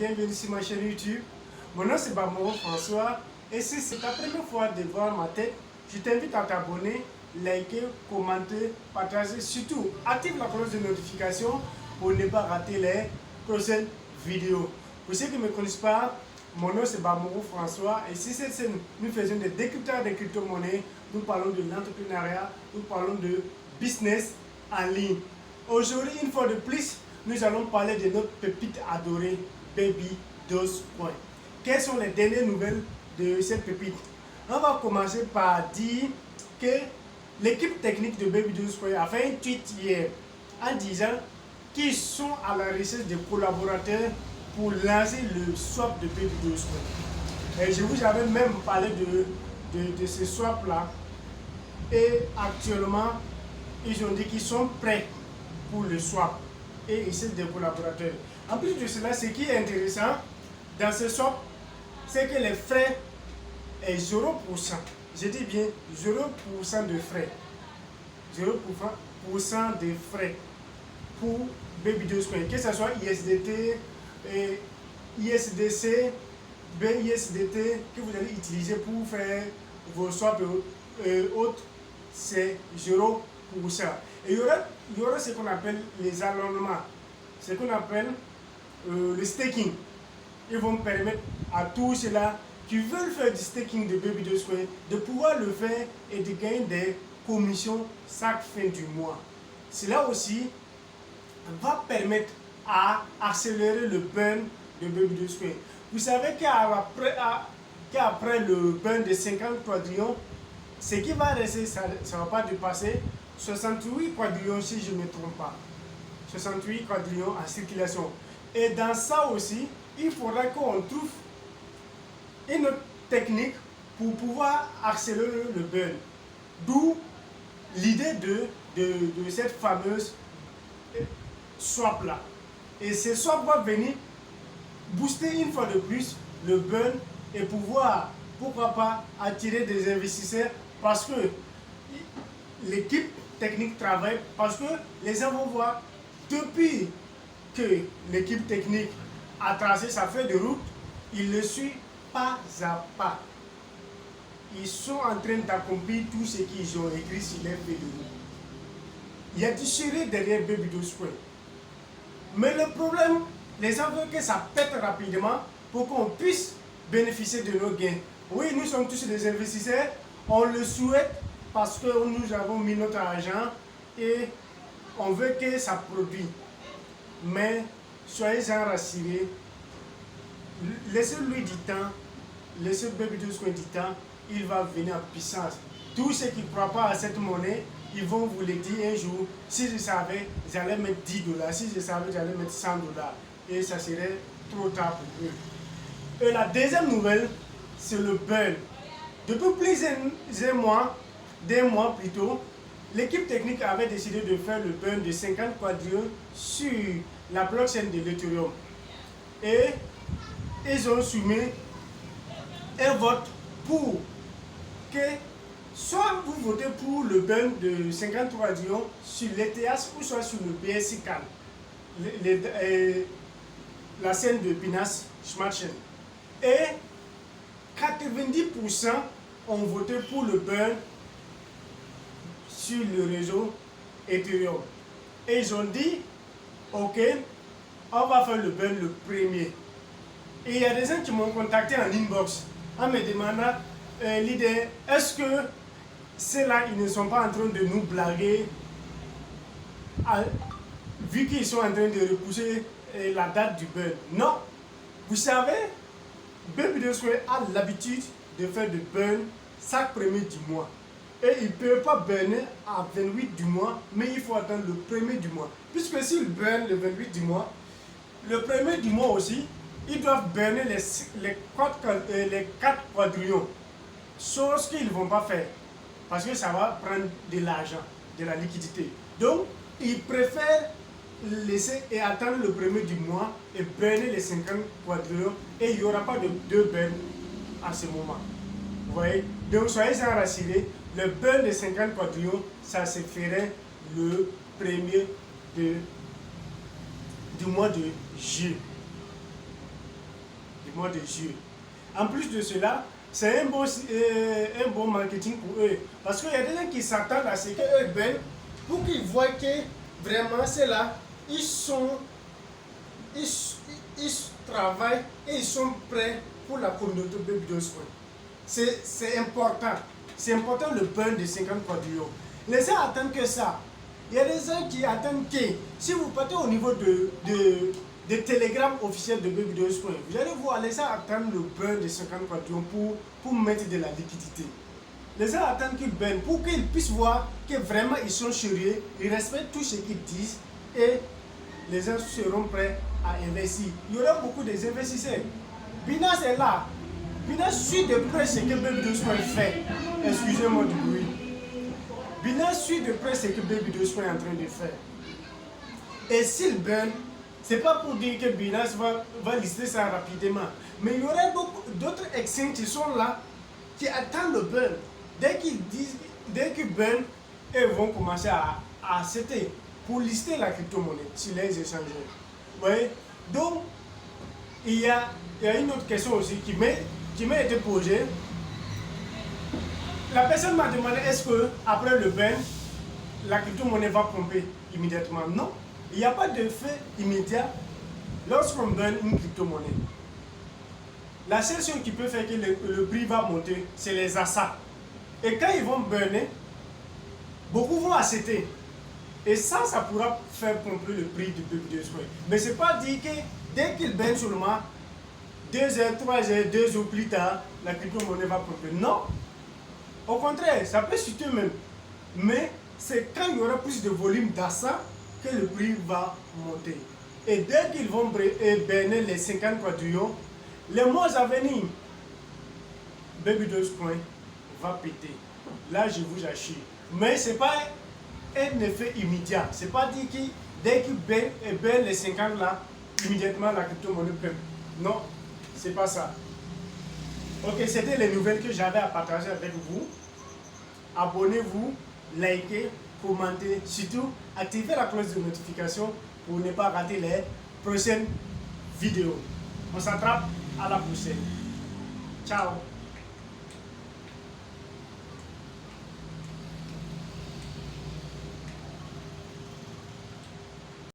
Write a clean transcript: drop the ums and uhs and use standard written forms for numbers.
bienvenue sur ma chaîne YouTube. Mon nom c'est Bamoro François et si c'est ta première fois de voir ma tête, je t'invite à t'abonner, liker, commenter, partager, surtout active la cloche de notification pour ne pas rater les prochaines vidéos. Pour ceux qui ne me connaissent pas, mon nom c'est Bamoro François et si cette scène nous faisons des décryptages de crypto-monnaies, nous parlons de l'entrepreneuriat, nous parlons de business en ligne. Aujourd'hui, une fois de plus, nous allons parler de notre pépite adorée, Baby Dogecoin. Quelles sont les dernières nouvelles de cette pépite? On va commencer par dire que l'équipe technique de Baby Dogecoin a fait un tweet hier en disant qu'ils sont à la recherche de collaborateurs pour lancer le swap de Baby Dogecoin. Et je vous avais même parlé de ce swap-là. Et actuellement, ils ont dit qu'ils sont prêts pour le swap et ils cherchent des collaborateurs. En plus de cela, ce qui est intéressant dans ce swap, c'est que les frais est 0%. Je dis bien 0% de frais. 0% de frais pour Baby Dogecoin, que ce soit ISDT, ISDC, BISDT que vous allez utiliser pour faire vos swaps et autres, c'est 0%. Et il y aura ce qu'on appelle les allègements, ce qu'on appelle le staking. Ils vont permettre à tous ceux-là qui veulent faire du staking de Baby Dogecoin de pouvoir le faire et de gagner des commissions chaque fin du mois. Cela aussi va permettre à accélérer le burn de Baby Dogecoin. Vous savez qu'après le burn de 50 quadrillions, ce qui va rester, ça ne va pas dépasser 68 quadrillions si je ne me trompe pas. 68 quadrillions en circulation. Et dans ça aussi, il faudra qu'on trouve une autre technique pour pouvoir accélérer le burn. D'où l'idée de cette fameuse swap là. Et ce swap va venir booster une fois de plus le burn et pouvoir, pourquoi pas, attirer des investisseurs parce que l'équipe technique travaille, parce que les gens vont voir depuis que l'équipe technique a tracé sa feuille de route, ils le suivent pas à pas. Ils sont en train d'accomplir tout ce qu'ils ont écrit sur leur feuille de route. Il y a du sérieux derrière Baby Dogecoin. Mais le problème, les gens veulent que ça pète rapidement pour qu'on puisse bénéficier de nos gains. Oui, nous sommes tous des investisseurs, on le souhaite parce que nous avons mis notre argent et on veut que ça produise. Mais soyez-en rassurés, laissez-lui du temps, laissez Baby Dogecoin du temps, il va venir en puissance. Tous ceux qui ne croient pas à cette monnaie, ils vont vous le dire un jour. Si je savais, j'allais mettre 10 $. Si je savais, j'allais mettre 100 $. Et ça serait trop tard pour eux. Et la deuxième nouvelle, c'est le burn. Depuis plusieurs mois, d'un mois plutôt, l'équipe technique avait décidé de faire le burn de 50 quadrillions sur la blockchain de l'Ethereum. Et ils ont soumis un vote pour que soit vous votez pour le burn de 50 quadrillions sur l'ETH ou soit sur le BSC CAN, la scène de Binance Smart Chain. Et 90% ont voté pour le burn sur le réseau Ethereum. Et ils ont dit, ok, on va faire le burn le premier. Et il y a des gens qui m'ont contacté en inbox en me demandant, l'idée, est-ce que ceux-là, ils ne sont pas en train de nous blaguer, vu qu'ils sont en train de repousser la date du burn? Non. Vous savez, Baby Dogecoin a l'habitude de faire du burn chaque premier du mois. Et il ne peut pas burner à 28 du mois, mais il faut attendre le premier du mois. Puisque s'il burn le 28 du mois, le premier du mois aussi, ils doivent burner les 4 quadrillions. Chose qu'ils ne vont pas faire. Parce que ça va prendre de l'argent, de la liquidité. Donc, ils préfèrent laisser et attendre le premier du mois et burner les 50 quadrillions. Et il n'y aura pas de deux burns à ce moment. Vous voyez? Donc, soyez-en rassurés. Le burn de 50 quadrillions, ça se ferait le premier du mois de juillet. du mois de juillet. En plus de cela, c'est un bon marketing pour eux. Parce qu'il y a des gens qui s'attendent à ce qu'eux baignent pour qu'ils voient que vraiment c'est là, ils travaillent et ils sont prêts pour la communauté Baby Dose Coin. C'est important. C'est important le burn de 50 quadrillions. Les gens attendent que ça. Il y a des gens qui attendent que si vous partez au niveau de télégrammes officiels de Baby Dose Coin, vous allez voir, les gens attendent le burn de 50 quadrillions pour mettre de la liquidité. Les gens attendent qu'ils burnent pour qu'ils puissent voir que vraiment ils sont sérieux, ils respectent tout ce qu'ils disent et les gens seront prêts à investir. Il y aura beaucoup d'investisseurs. Binance est là. Binance suit de près ce que Baby Dose Coin fait. Excusez-moi du bruit. Binance suit de près ce que Baby Dose Coin est en train de faire. Et s'il burn, ce n'est pas pour dire que Binance va lister ça rapidement. Mais il y aura d'autres exchanges qui sont là, qui attendent le burn. Dès qu'ils burn, ils vont commencer à accepter pour lister la crypto-monnaie sur les échangeurs. Vous voyez? Donc, il y a une autre question aussi qui m'a été posée. La personne m'a demandé est-ce qu'après le burn, la crypto-monnaie va pomper immédiatement? Non, il n'y a pas d'effet immédiat lorsqu'on burn une crypto-monnaie. La seule chose qui peut faire que le prix va monter, c'est les achats. Et quand ils vont burner, beaucoup vont acheter. Et ça pourra faire pomper le prix du Baby Dose Coin. Mais ce n'est pas dire que dès qu'ils burnent seulement, 2 heures, 3 heures, 2 jours plus tard, la crypto-monnaie va pomper. Non. Au contraire, ça peut chuter même. Mais c'est quand il y aura plus de volume d'achat que le prix va monter. Et dès qu'ils vont burner les 50 quadrillions, les mois à venir, Baby Dose Coin va péter. Là, je vous assure. Mais ce n'est pas un effet immédiat. Ce n'est pas dit que dès qu'ils burnent les 50 là, immédiatement la crypto-monnaie peut. Non, ce n'est pas ça. Ok, c'était les nouvelles que j'avais à partager avec vous. Abonnez-vous, likez, commentez, surtout activez la cloche de notification pour ne pas rater les prochaines vidéos. On s'attrape à la prochaine. Ciao.